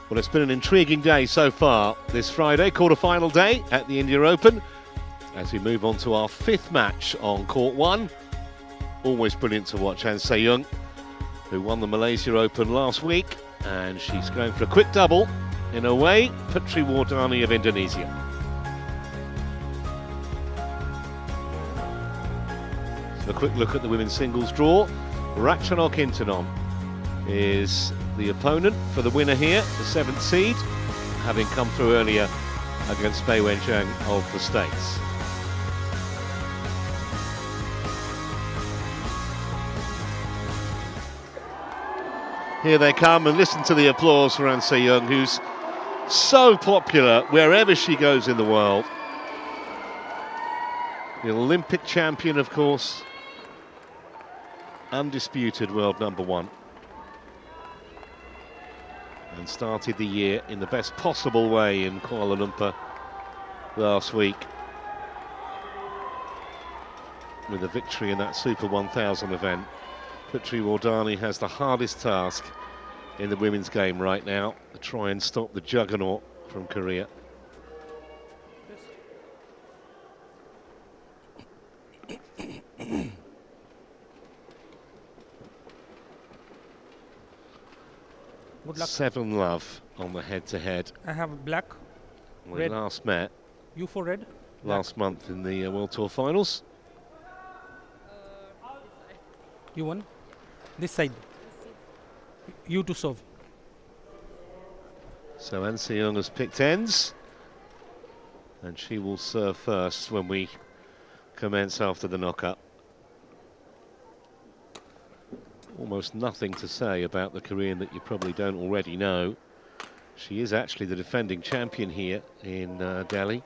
Well, it's been an intriguing day so far this Friday, quarter-final day at the India Open, as we move on to our fifth match on court one. Always brilliant to watch Han Se-young, who won the Malaysia Open last week, and she's going for a quick double in a way, Putri Wardani of Indonesia. So a quick look at the women's singles draw. Ratchanok Intanon is the opponent for the winner here, the 7th seed, having come through earlier against Bei Wenchang of the States. Here they come, and listen to the applause for Han Se-young, who's so popular wherever she goes in the world. The Olympic champion, of course, undisputed world number one. And started the year in the best possible way in Kuala Lumpur last week with a victory in that Super 1000 event. Putri Wardani has the hardest task in the women's game right now, to try and stop the juggernaut from Korea. Good luck. 7-love on the head-to-head. I have black. We red. last met You for red? last month in the World Tour Finals. You won? This side. You to serve. So Han Se-young has picked ends, and she will serve first when we commence after the knock-up. Almost nothing to say about the Korean that you probably don't already know. She is actually the defending champion here in Delhi.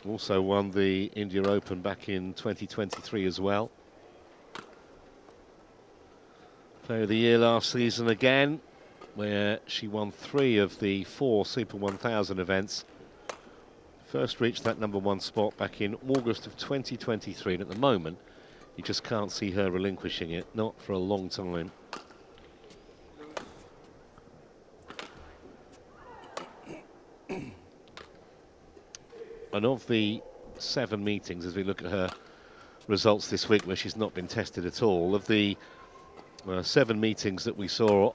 Also won the India Open back in 2023 as well. Player of the Year last season again, where she won 3 of the 4 Super 1000 events. First reached that #1 spot back in August of 2023, and at the moment you just can't see her relinquishing it, not for a long time. And of the 7 meetings, as we look at her results this week where she's not been tested at all, of the 7 meetings that we saw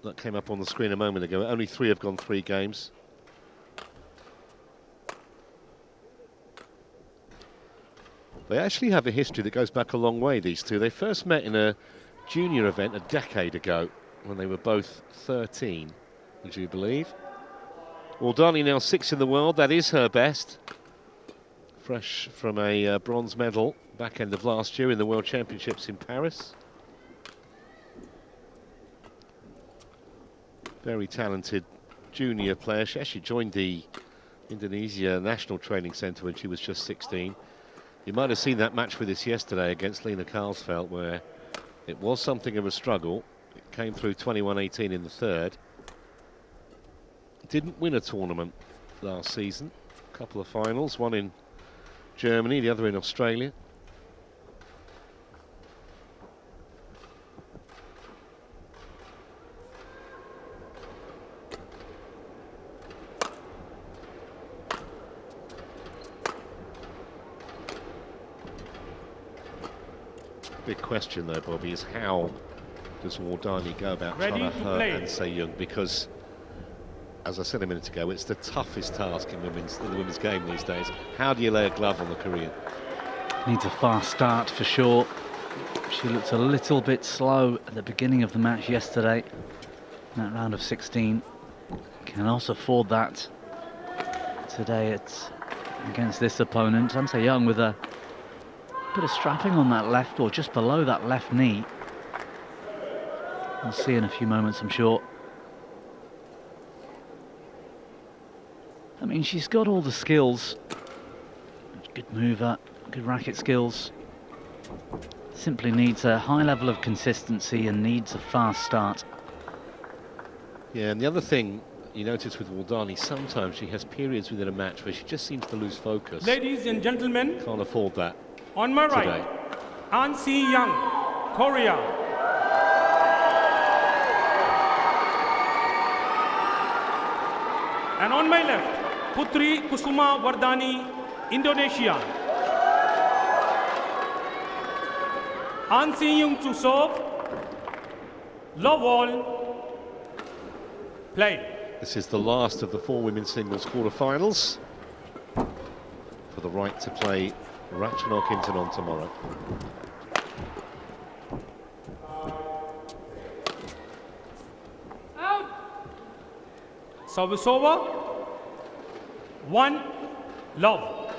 that came up on the screen a moment ago, only 3 have gone 3 games. They actually have a history that goes back a long way, these two. They first met in a junior event a decade ago when they were both 13, would you believe? Wardani now 6th in the world, that is her best. Fresh from a bronze medal back end of last year in the World Championships in Paris. Very talented junior player. She actually joined the Indonesia National Training Centre when she was just 16. You might have seen that match with us yesterday against Lena Karlsfeldt, where it was something of a struggle. It came through 21-18 in the 3rd. Didn't win a tournament last season. A couple of finals, one in Germany, the other in Australia. Big question though, Bobby, is how does Wardani go about trying to hurt Han Se-young? Because, as I said a minute ago, it's the toughest task in the women's game these days. How do you lay a glove on the Korean? Needs a fast start for sure. She looked a little bit slow at the beginning of the match yesterday, in that round of 16. Can also afford that today against this opponent. Han Se-young with a bit of strapping on that left, or just below that left knee. We'll see in a few moments, I'm sure. I mean, she's got all the skills. Good mover, good racket skills. Simply needs a high level of consistency and needs a fast start. Yeah, and the other thing you notice with Wardani, sometimes she has periods within a match where she just seems to lose focus. Ladies and gentlemen, can't afford that. On my today. right, Han Se-young, Korea. And on my left, Putri Kusuma Wardani, Indonesia. An Siyung to serve. Love all. Play. This is the last of the 4 women's singles quarterfinals for the right to play Ratchanok-Intanon tomorrow. Out. Service over. 1, love.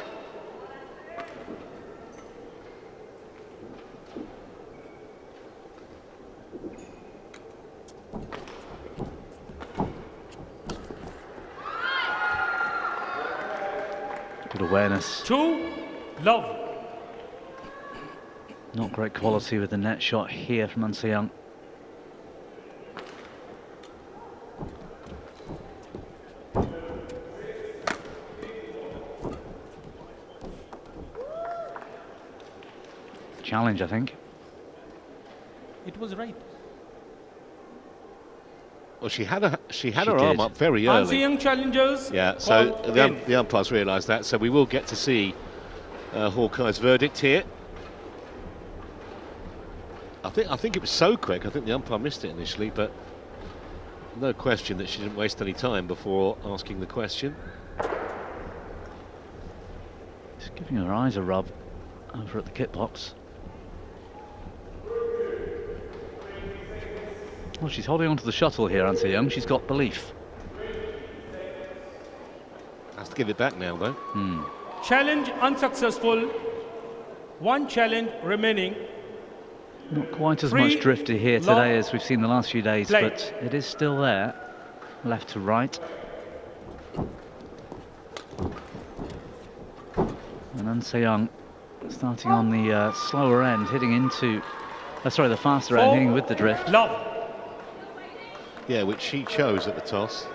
Good awareness. 2, love. Not great quality with the net shot here from An Siyung. Challenge, I think. It was right. Well, she had her She arm did. up very An early. Siyung challengers. Yeah, so call the in. umpires realised that, so we will get to see Hawkeye's verdict here. I think it was so quick. I think the umpire missed it initially, but no question that she didn't waste any time before asking the question. Just giving her eyes a rub over at the kit box. Well, she's holding on to the shuttle here, An Siyung. She's got belief. Has to give it back now, though. Challenge unsuccessful. 1 challenge remaining. Not quite as 3, much drifty here love, today as we've seen the last few days, play. but it is still there, left to right. And An Siyung starting on the slower end, hitting into, sorry, the faster end, 4, hitting with the drift. love. Yeah, which she chose at the toss.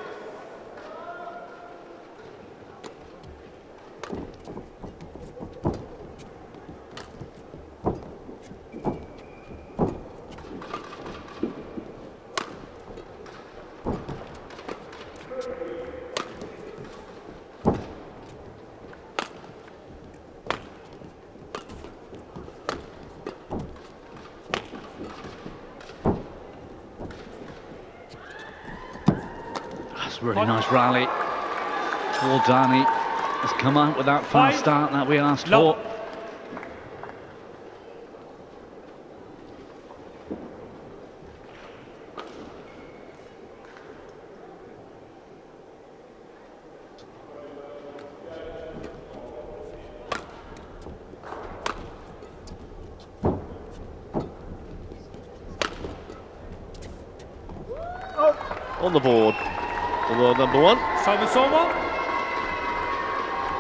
Really nice rally. Wardani has come out with that fast 5, start that we asked love. for. On the board. The world number 1. Service over.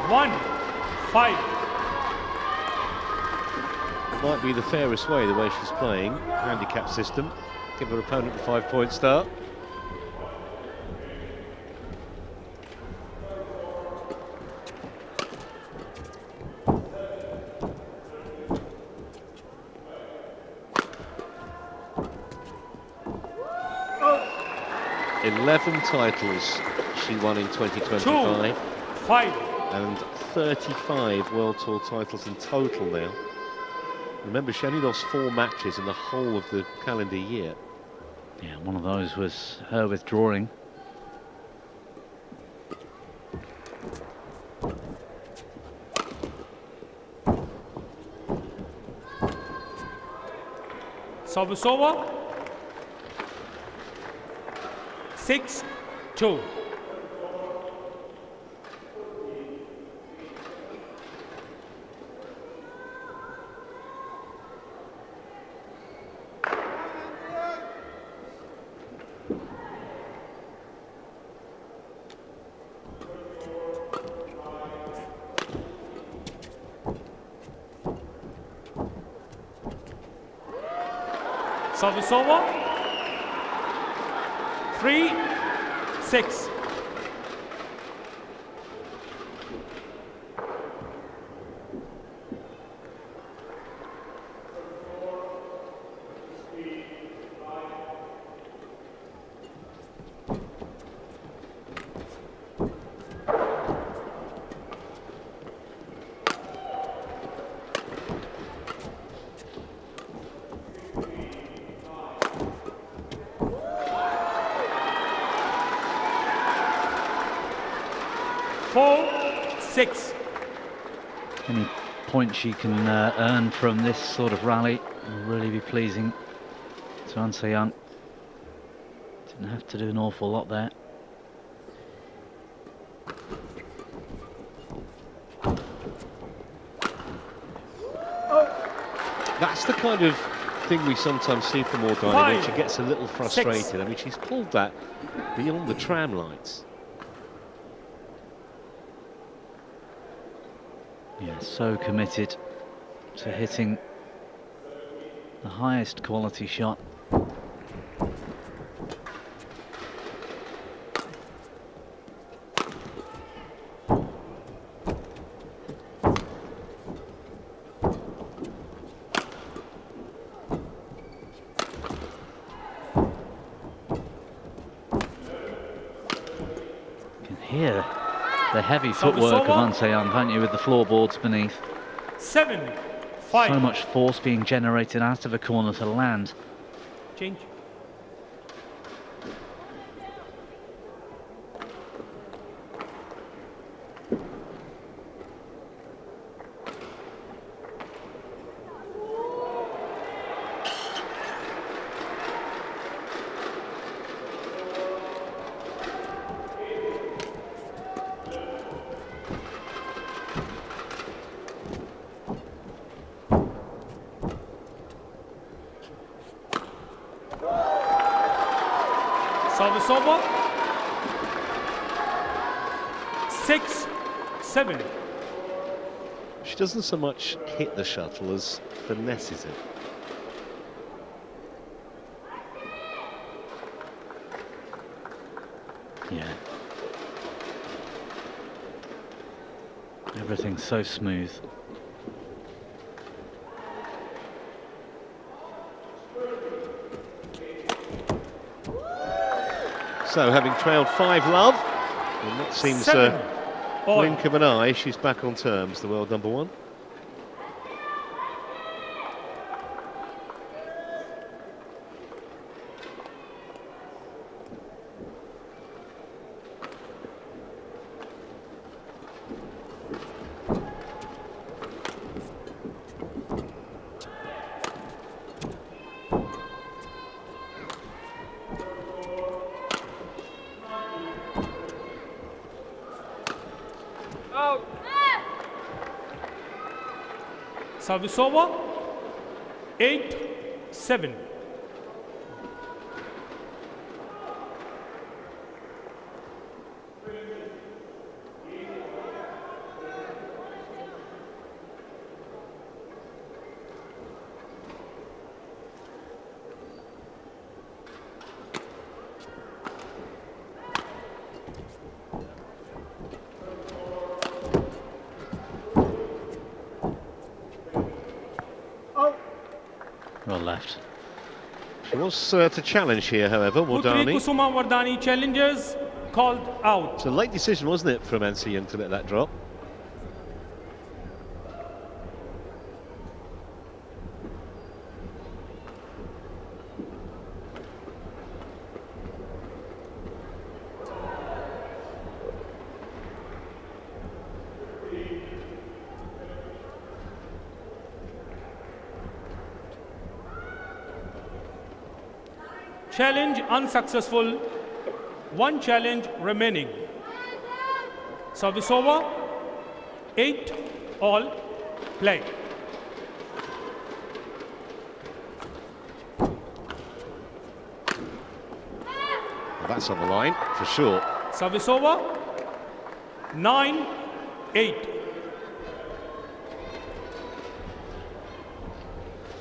1, 5. Might be the fairest way, the way she's playing. Handicap system. Give her opponent a 5-point start. Oh. 11 titles she won in 2025. 2, 5. And 35 World Tour titles in total now. Remember, she only lost 4 matches in the whole of the calendar year. Yeah, one of those was her withdrawing. Service over. 6, 2. Service over. 3, 6. 4-6. Any points she can earn from this sort of rally will really be pleasing to An Se-young. Didn't have to do an awful lot there. That's the kind of thing we sometimes see from Wardani when she gets a little frustrated. I mean, she's pulled that beyond the tram lights. Yeah, so committed to hitting the highest quality shot. Hear the heavy footwork of An Se-young, can't you, with the floorboards beneath. 7-5. So much force being generated out of a corner to land. Change. Service over. 6-7. She doesn't so much hit the shuttle as finesses it. Yeah. Everything's so smooth. So, having trailed 5-love, and that seems a blink of an eye, she's back on terms, the world number one. Service over. 8-7. Well left. She wants to challenge here, however, Putri Wardani. Kusuma Wardani challengers called out. It's a late decision, wasn't it, from An Se-young to let that drop? Challenge unsuccessful. One challenge remaining. Service over. 8-all. Play. Well, that's on the line, for sure. Service over. 9-8.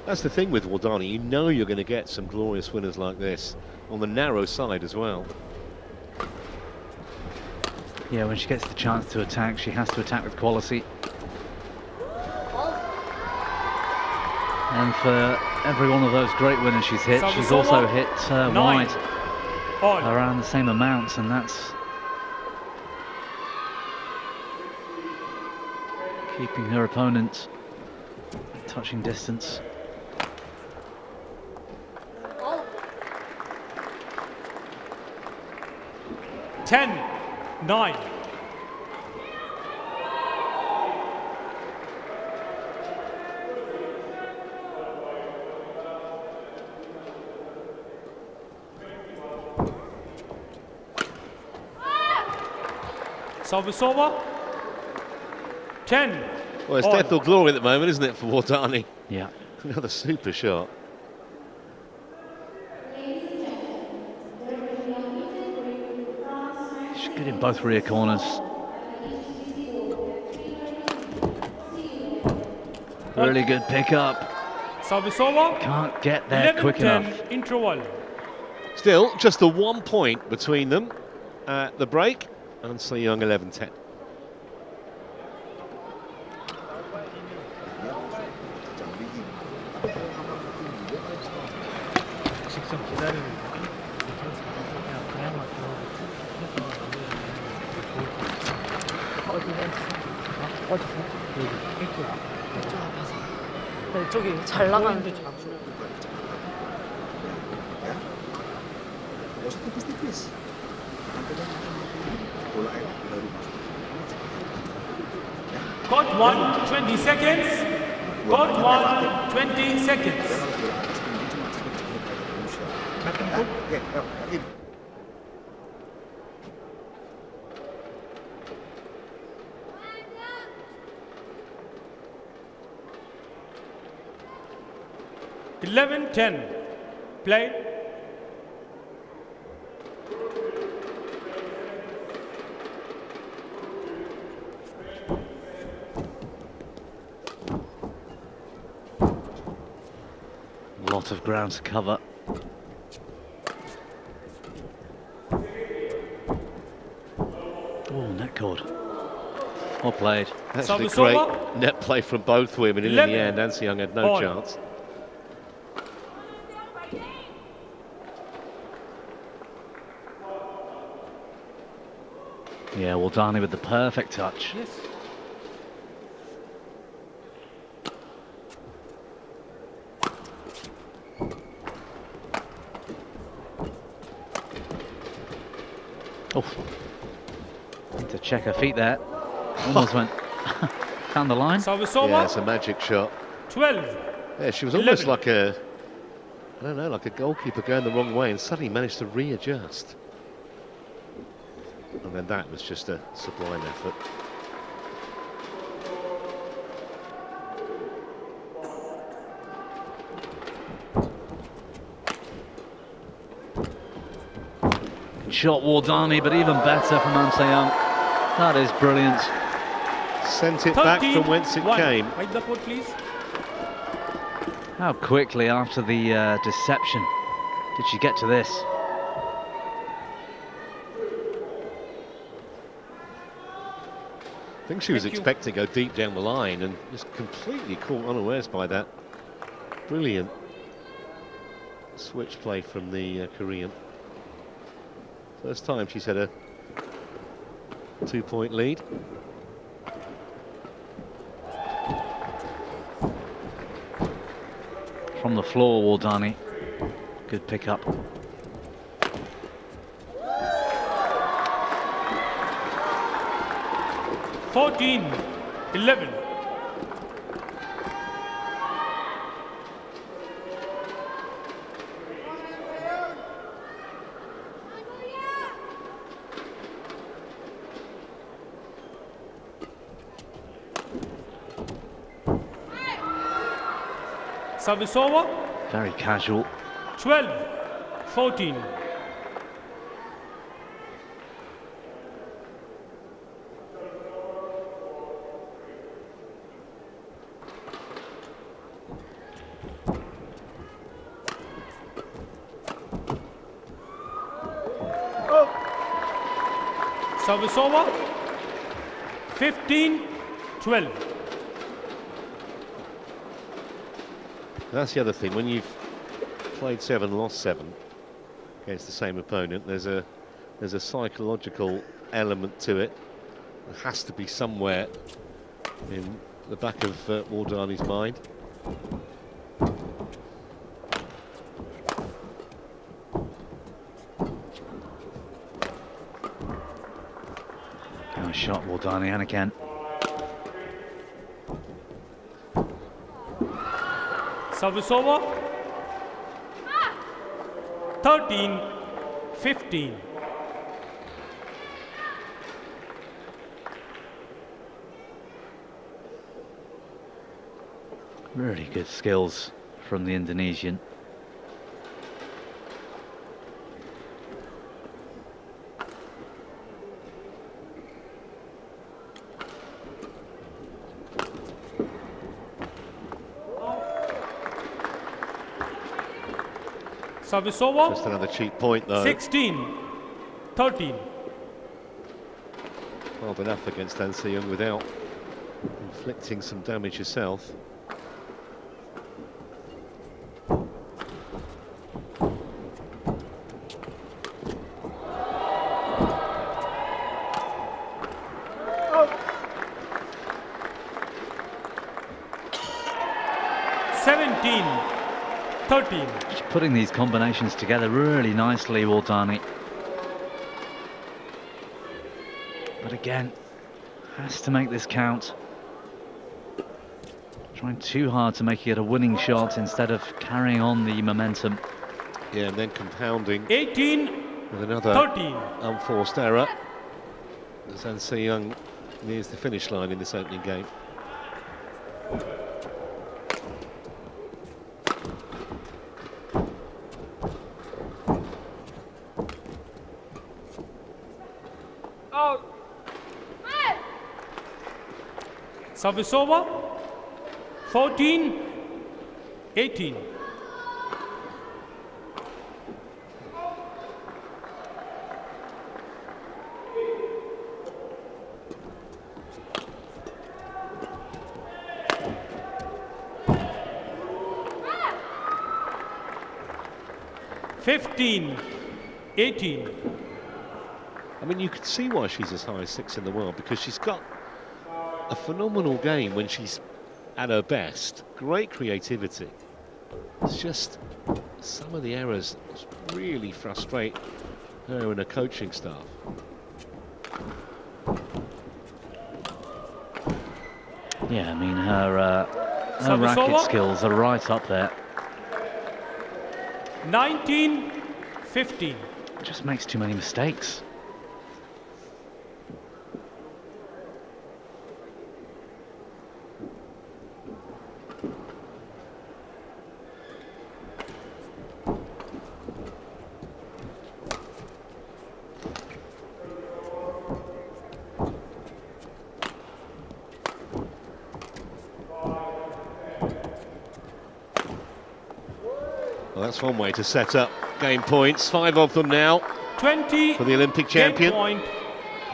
That's the thing with Wardani, you know you're going to get some glorious winners like this, on the narrow side as well. Yeah, when she gets the chance to attack, she has to attack with quality. And for every one of those great winners she's hit, she's also hit wide around the same amounts, and that's keeping her opponent at touching distance. Ten, 9. Service over. 10. Well, it's all. death or glory at the moment, isn't it, for Wardani? Yeah. Another super shot. She's good in both rear corners. Really good pickup. Service over. Can't get there 11, quick 10, enough. interval. Still, just the 1 point between them at the break. And So Young 11-10. 네, 저기 잘 나가는 Court 1, 20 seconds. Court 1, 20 seconds. Eleven, 10. Play. A lot of ground to cover. Oh, net cord. Well played. Actually, Service great over. net play from both women. In the 11. end, An Se-young had no all. chance. Yeah, Wardani with the perfect touch. Yes. Oh, need to check her feet there. Almost went down the line. Service over. Yeah, it's a magic shot. 12. Yeah, she was almost 11. like a, I don't know, like a goalkeeper going the wrong way and suddenly managed to readjust. And then that was just a sublime effort. Shot Wardani, but even better from An Se-young. That is brilliant. Sent it back from whence it 13-1. came. Right the court, please. How quickly after the deception did she get to this? I think she was Thank you. expecting to go deep down the line and just completely caught unawares by that. Brilliant switch play from the Korean. First time she's had a 2-point lead. From the floor, Wardani. Good pickup. Fourteen, 11. Service over. Very casual. 12, 14. Service over. 15, 12. That's the other thing, when you've played 7, lost 7 against the same opponent, there's a psychological element to it. There has to be somewhere in the back of Wardani's mind. Nice shot, Wardani, and again. Service over. 13, 15. Really good skills from the Indonesian. Service over. Just another cheap point though. 16-13. Hard enough against An Se-young without inflicting some damage yourself. Just putting these combinations together really nicely, Wardani. But again, has to make this count. Trying too hard to make it a winning shot instead of carrying on the momentum. Yeah, and then compounding 18 with another 13. unforced error as An Se-young nears the finish line in this opening game. Service over. 14-18. I mean, you could see why she's as high as 6 in the world, because she's got a phenomenal game when she's at her best. Great creativity. It's just some of the errors really frustrate her and her coaching staff. Yeah, I mean, her racket skills are right up there. 19-15. Just makes too many mistakes. Well, that's one way to set up game points. 5 of them now 20 for the Olympic champion. Point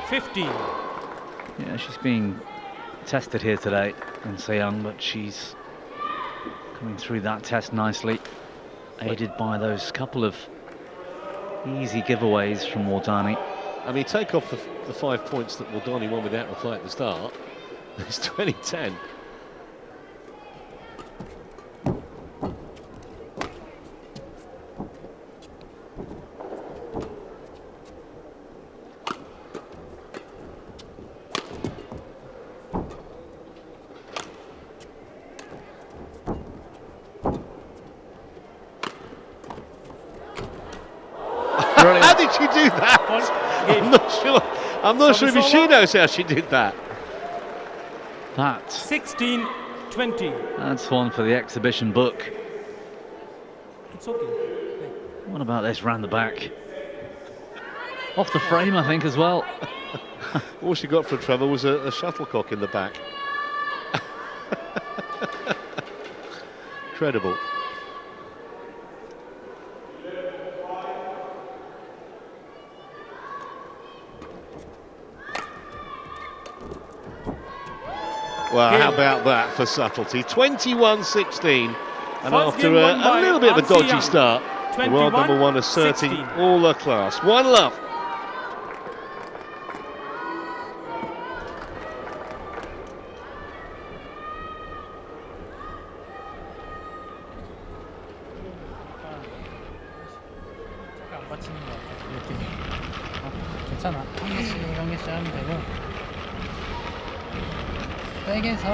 15. Yeah, she's being tested here today, An Se-young, but she's coming through that test nicely, aided by those couple of easy giveaways from Wardani. I mean, take off the 5 points that Wardani won without reply at the start. It's 20-10. How did she do that? I'm not sure if she knows how she did that. That 16-20. That's one for the exhibition book. It's okay. What about this round the back? Off the frame, I think, as well. All she got for trouble was a shuttlecock in the back. Incredible. Well, how about that for subtlety? 21-16, and after a little bit of a dodgy start, the world number 1 asserting all her class. One love. 괜찮아. 한 개씩 하면 되고 백에서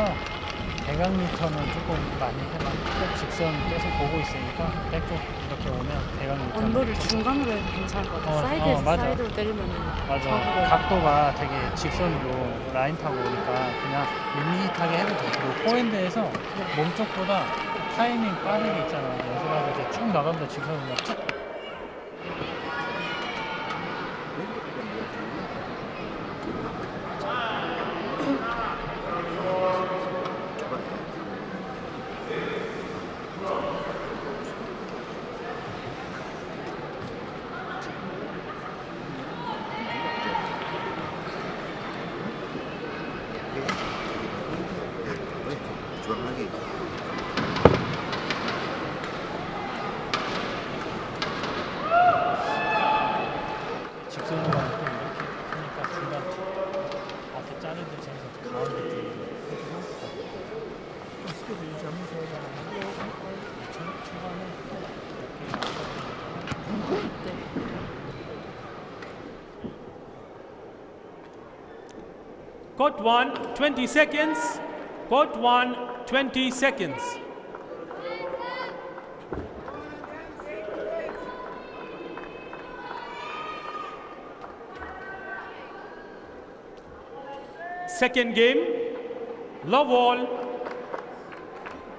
대각루터는 조금 많이 해봐. 꼭 직선 계속 보고 있으니까 백쪽 이렇게 오면 대각루터. 언더를 중간으로 해도 괜찮을 것 같아. 사이드에서 맞아. 사이드로 때리면 맞아. 정확하게. 각도가 되게 직선으로 라인 타고 오니까 그냥 밋밋하게 해도 돼. 그리고 포핸드에서 몸쪽보다 타이밍 빠르게 있잖아. 연습하고 이제 쭉 나가면 직선으로 쭉. 직선으로 하면 또 이렇게 하니까 중간 앞에 자르듯 해서 가운데 쪽으로 스케줄이 잘못해서 초반에 Court 1, 20 seconds. Court 1, 20 seconds. Second game, love all,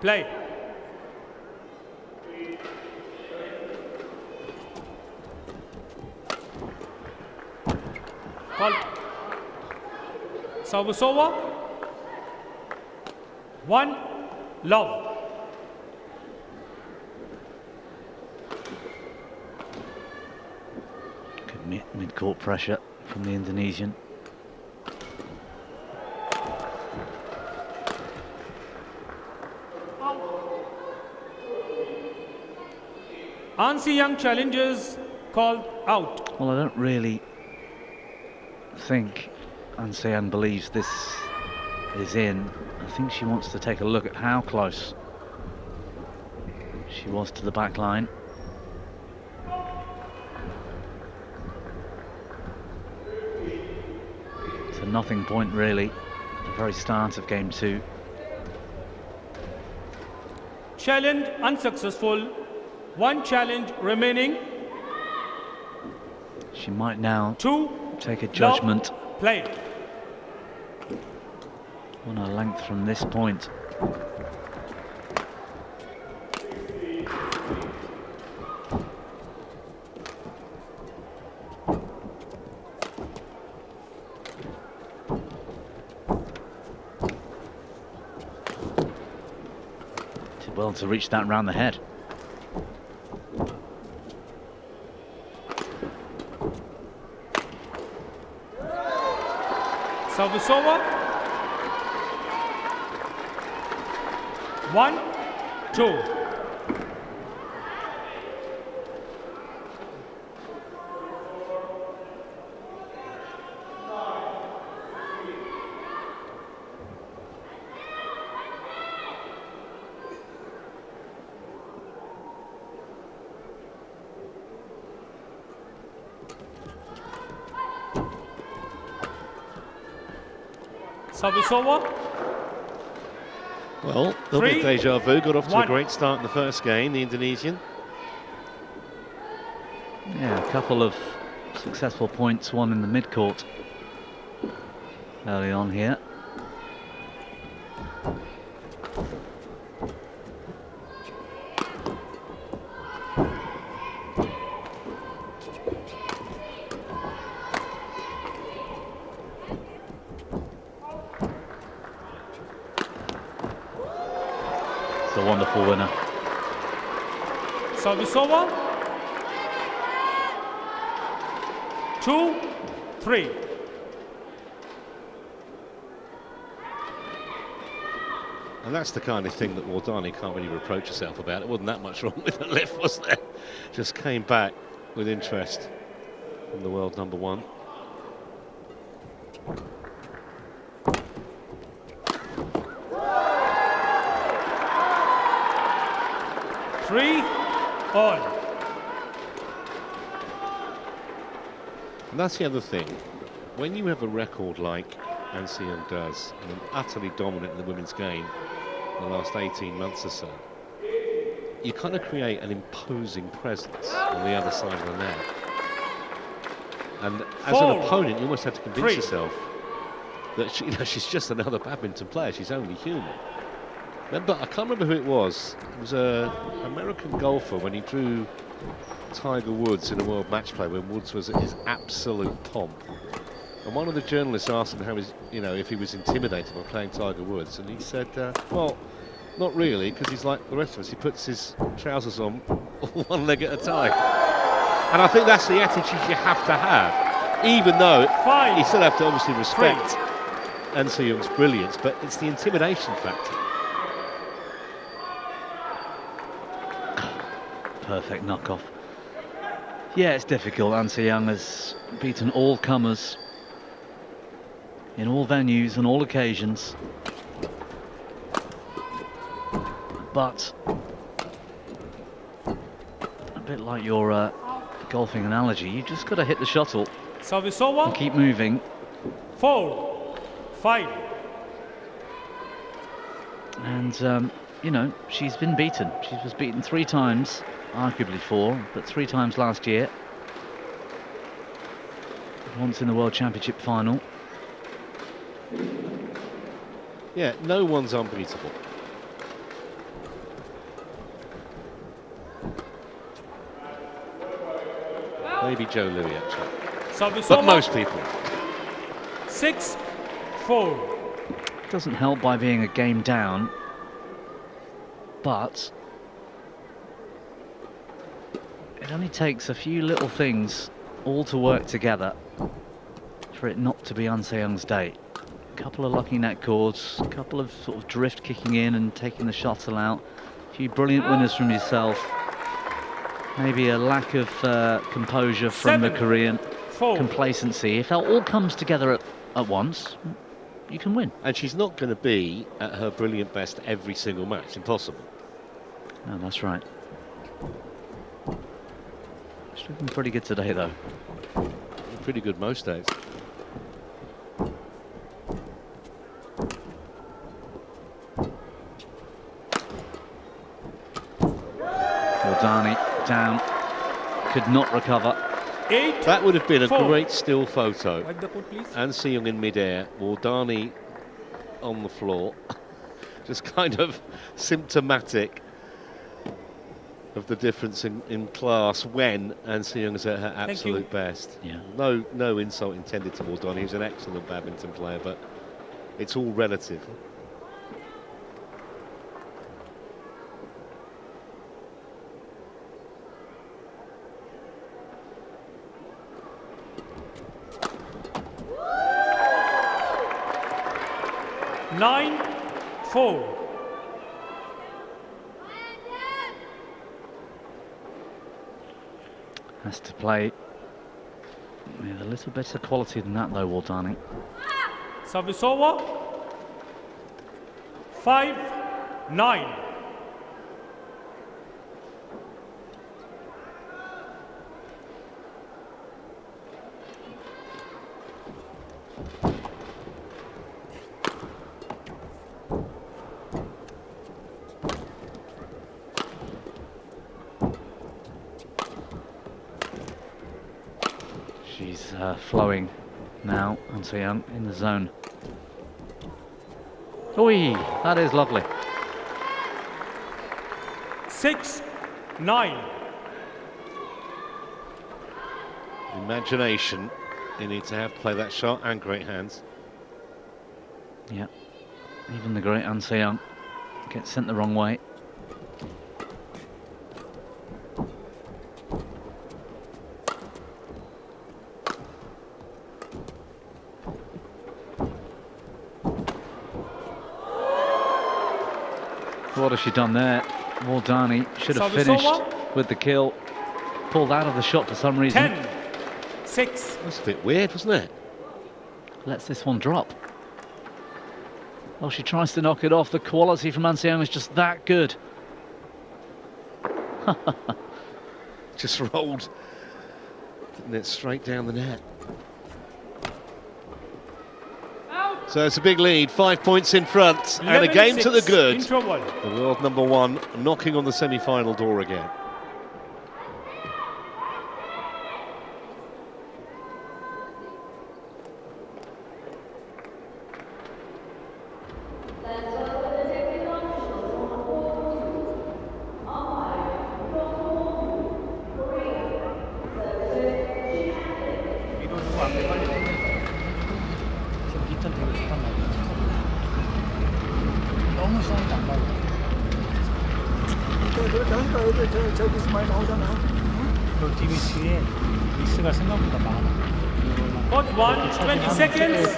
play. Call. Service over. 1, love. Good mid-court pressure from the Indonesian. Answer young challengers called out. Well, I don't really think Ansean believes this is in. I think she wants to take a look at how close she was to the back line. It's a nothing point really at the very start of game 2. Challenge unsuccessful. 1 challenge remaining. She might now 2, take a judgment love, play. on her length from this point. Did well to reach that round the head. Service over. 1, 2. Service over. Well, a little bit 3, deja vu. Got off to a 1. great start in the first game, the Indonesian. Yeah, a couple of successful points won in the mid-court early on here. It's a wonderful winner. Service over. 2, 3. And that's the kind of thing that Wardani can't really reproach herself about. It wasn't that much wrong with the lift, was there? Just came back with interest from the world number 1. All. And that's the other thing. When you have a record like Ansean does, and utterly dominant in the women's game, the last 18 months or so, you kind of create an imposing presence on the other side of the net. And as an opponent, you almost have to convince yourself that she's just another badminton player. She's only human. Remember, I can't remember who it was. It was an American golfer when he drew Tiger Woods in a world match play when Woods was at his absolute pomp. And one of the journalists asked him how if he was intimidated by playing Tiger Woods, and he said, well, not really, because he's like the rest of us. He puts his trousers on one leg at a time. And I think that's the attitude you have to have, even though you still have to obviously respect An Se-young's brilliance, but it's the intimidation factor. Perfect knockoff. Yeah, it's difficult. An Se-young has beaten all comers in all venues and all occasions. But a bit like your golfing analogy, you just got to hit the shuttle and keep moving. 4-5. And she's been beaten. She was beaten 3 times, arguably 4, but 3 times last year. Once in the World Championship final. Yeah, no one's unbeatable. Maybe Joe Louis, actually. But most people. 6-4. Doesn't help by being a game down, but it only takes a few little things all to work together for it not to be An Se-young's day. A couple of lucky net chords, a couple of sort of drift kicking in and taking the shuttle out, a few brilliant winners from yourself, maybe a lack of composure from the Korean, complacency. If that all comes together at once, you can win. And she's not going to be at her brilliant best every single match. Impossible. No, that's right. She's looking pretty good today, though. Pretty good most days. Wardani down, could not recover. 8. That would have been a great still photo. Wipe the court, please. An Se-young in mid-air, Wardani on the floor. Just kind of symptomatic of the difference in class when An Se-young is at her absolute best. Yeah. No insult intended to Wardani. He's an excellent badminton player, but it's all relative. Nine, 4. Has to play with a little better quality than that, though, Wardani. Service over. 5-9. She's flowing now, An Se-young in the zone. Oi, that is lovely. 6-9. Imagination you need to have to play that shot, and great hands. Yeah, even the great An Se-young gets sent the wrong way. What has she done there? Wardani should have finished with the kill. Pulled out of the shot for some reason. 10-6. That's a bit weird, wasn't it? Lets this one drop. Well, she tries to knock it off. The quality from An Se-young is just that good. Just rolled, didn't it, straight down the net. So it's a big lead, 5 points in front, and a game to the good. Interval. The world #1 knocking on the semi-final door again. 미로도 앞에 빨리 땡겨서 지금 리턴 되게 좋단 말이야. 너무 사이즈 안 나고. 저기서 많이 나오잖아. 그 뒤에 미스가 생각보다 많아. Court 1, 20 seconds.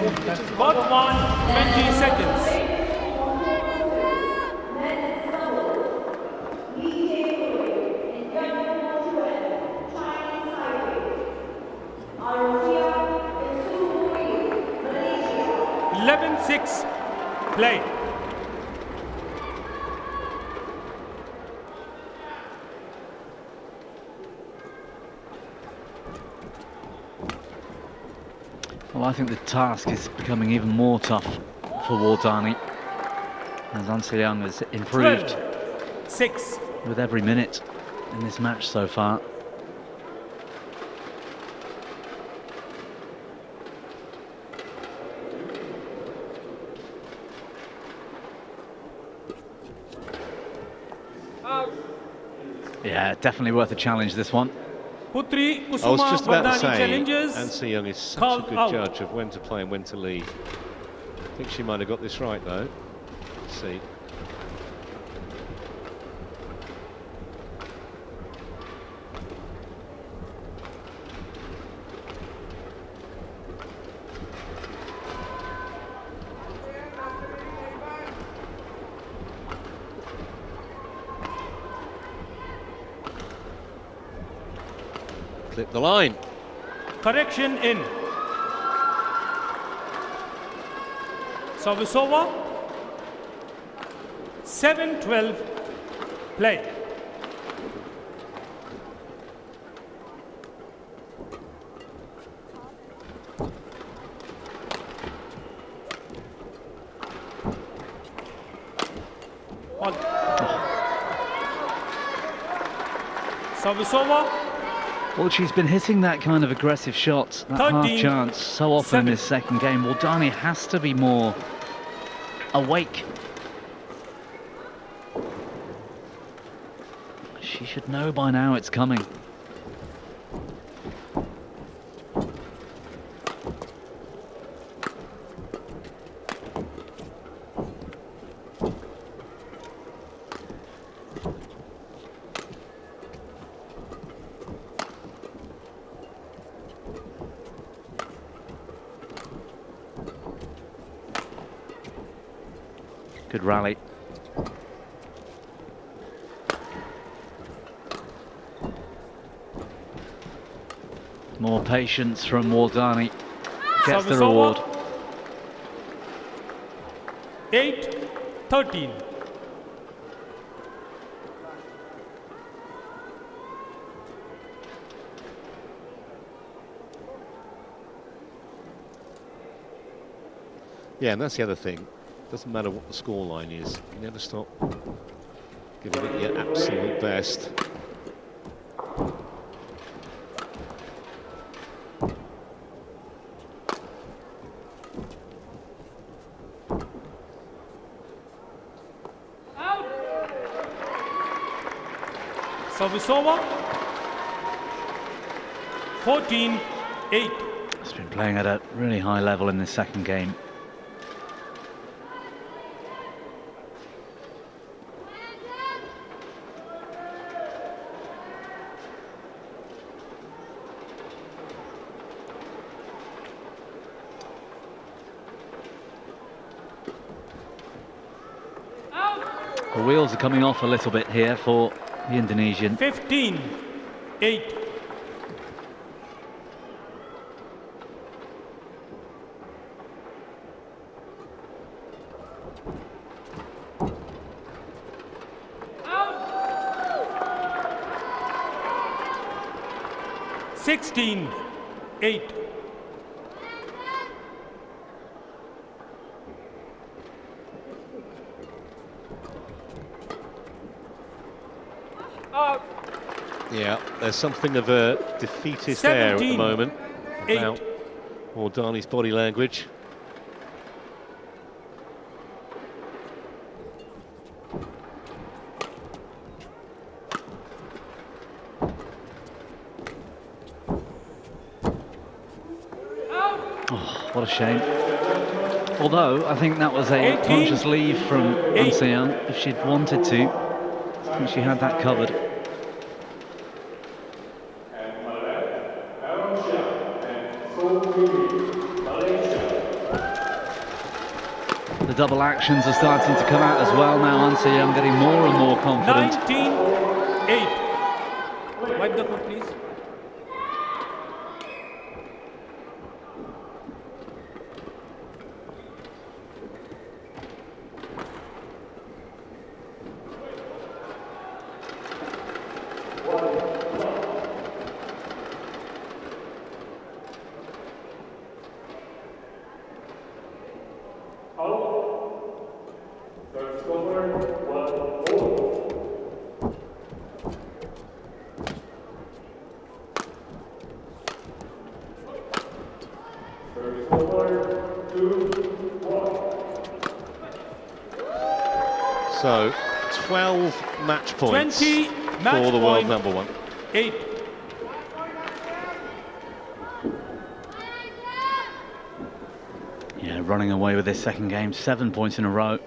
Court 1, 20 seconds. (11-6) Play. Well, I think the task is becoming even more tough for Wardani, as An Se-young has improved 12-6. with every minute in this match so far. Yeah, definitely worth a challenge, this one. Putri I was Kusuma just about to Wardani say, challenges. An Se-young is such Called a good out. judge of when to play and when to leave. I think she might have got this right, though. Let's see. Clip the line. Correction in. Service over. 7-12. Play. All. Service over. Well, she's been hitting that kind of aggressive shot, that half 13, chance, so often in 7. this second game. Wardani has to be more awake. She should know by now it's coming. Good rally. More patience from Wardani. Gets the Service reward. over. 8-13. Yeah, and that's the other thing. Doesn't matter what the scoreline is. You never stop giving it your absolute best. Service over. 14-8. It's been playing at a really high level in this second game. The wheels are coming off a little bit here for the Indonesian. 15-8. Out. 16-8. Yeah, there's something of a defeatist air at the 17, moment 8. about Wardani's body language. Oh, what a shame. Although, I think that was a 18, conscious leave from 8. Young. If she'd wanted to, I think she had that covered. The double actions are starting to come out as well now. Young getting more and more confident. 19-8. Wipe the court, please. So, 12 match points 20 match for the world point, #1. 8. Yeah, running away with this second game, 7 points in a row.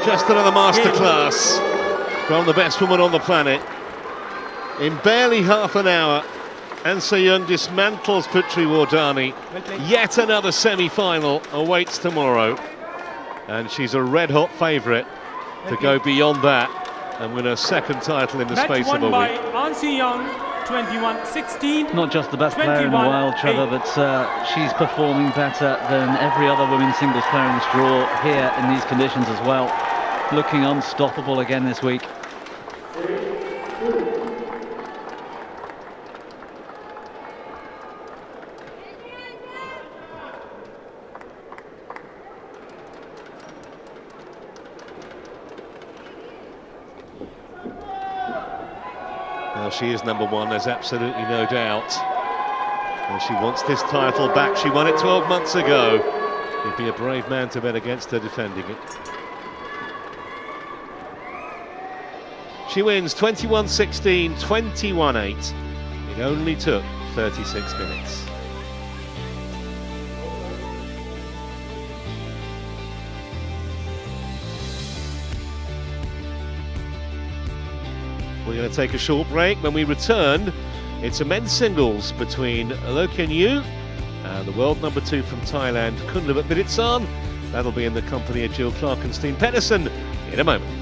Just another masterclass from the best woman on the planet. In barely half an hour, Young dismantles Putri Wardani. Yet another semi-final awaits tomorrow. And she's a red-hot favourite to go beyond that and win her second title in the space of a week. Match won by Young, 21-16. Not just the best player in the world, Trevor, but she's performing better than every other women's singles player in this draw here in these conditions as well. Looking unstoppable again this week. Well, she is #1, there's absolutely no doubt. And she wants this title back. She won it 12 months ago. He'd be a brave man to bet against her defending it. She wins 21-16, 21-8. It only took 36 minutes. We're going to take a short break. When we return, it's a men's singles between Loken Yu and the world #2 from Thailand, Kunluvat Viditsan. That'll be in the company of Jill Clarkenstein Pedersen in a moment.